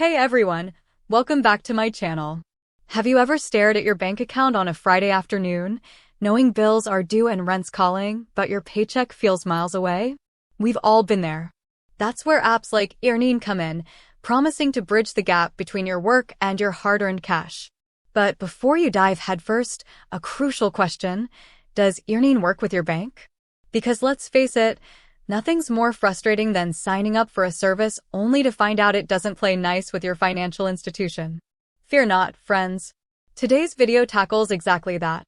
Hey everyone, welcome back to my channel. Have you ever stared at your bank account on a Friday afternoon, knowing bills are due and rent's calling, but your paycheck feels miles away? We've all been there. That's where apps like earnIn come in, promising to bridge the gap between your work and your hard-earned cash. But before you dive headfirst, a crucial question: does earnIn work with your bank? Because let's face it, nothing's more frustrating than signing up for a service only to find out it doesn't play nice with your financial institution. Fear not, friends. Today's video tackles exactly that.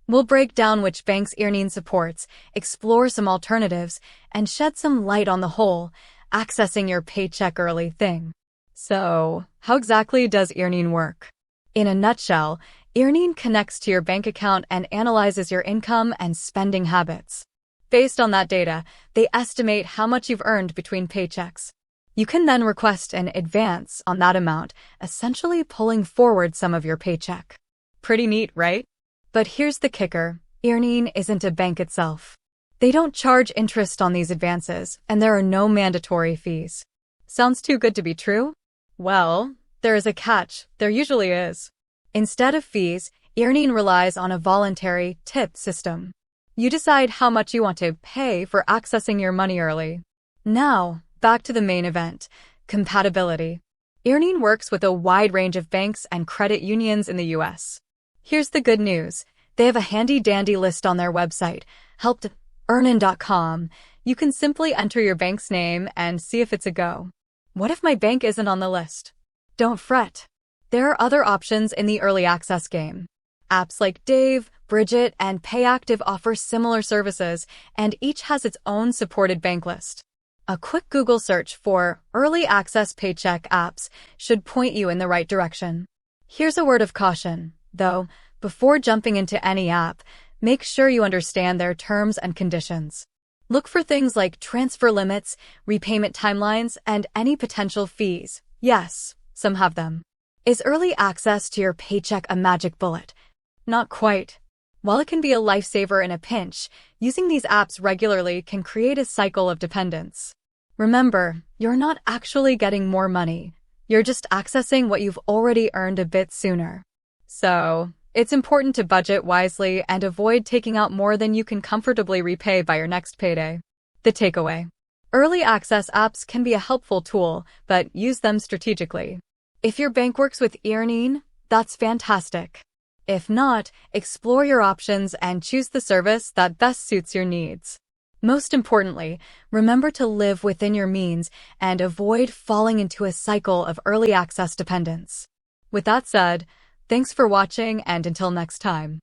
We'll break down which banks earnIn supports, explore some alternatives, and shed some light on the whole accessing your paycheck early thing. So, how exactly does earnIn work? In a nutshell, earnIn connects to your bank account and analyzes your income and spending habits. Based on that data, they estimate how much you've earned between paychecks. You can then request an advance on that amount, essentially pulling forward some of your paycheck. Pretty neat, right? But here's the kicker: earnIn isn't a bank itself. They don't charge interest on these advances, and there are no mandatory fees. Sounds too good to be true? Well, there is a catch. There usually is. Instead of fees, earnIn relies on a voluntary tip system. You decide how much you want to pay for accessing your money early. Now, back to the main event: compatibility. earnIn works with a wide range of banks and credit unions in the US. Here's the good news: they have a handy-dandy list on their website, help.earnin.com. You can simply enter your bank's name and see if it's a go. What if my bank isn't on the list? Don't fret. There are other options in the early access game. Apps like Dave, Bridget, and PayActive offer similar services, and each has its own supported bank list. A quick Google search for early access paycheck apps should point you in the right direction. Here's a word of caution, though: before jumping into any app, make sure you understand their terms and conditions. Look for things like transfer limits, repayment timelines, and any potential fees. Yes, some have them. Is early access to your paycheck a magic bullet? Not quite. While it can be a lifesaver in a pinch, using these apps regularly can create a cycle of dependence. Remember, you're not actually getting more money. You're just accessing what you've already earned a bit sooner. So, it's important to budget wisely and avoid taking out more than you can comfortably repay by your next payday. The takeaway: early access apps can be a helpful tool, but use them strategically. If your bank works with earnIn, that's fantastic. If not, explore your options and choose the service that best suits your needs. Most importantly, remember to live within your means and avoid falling into a cycle of early access dependence. With that said, thanks for watching, and until next time.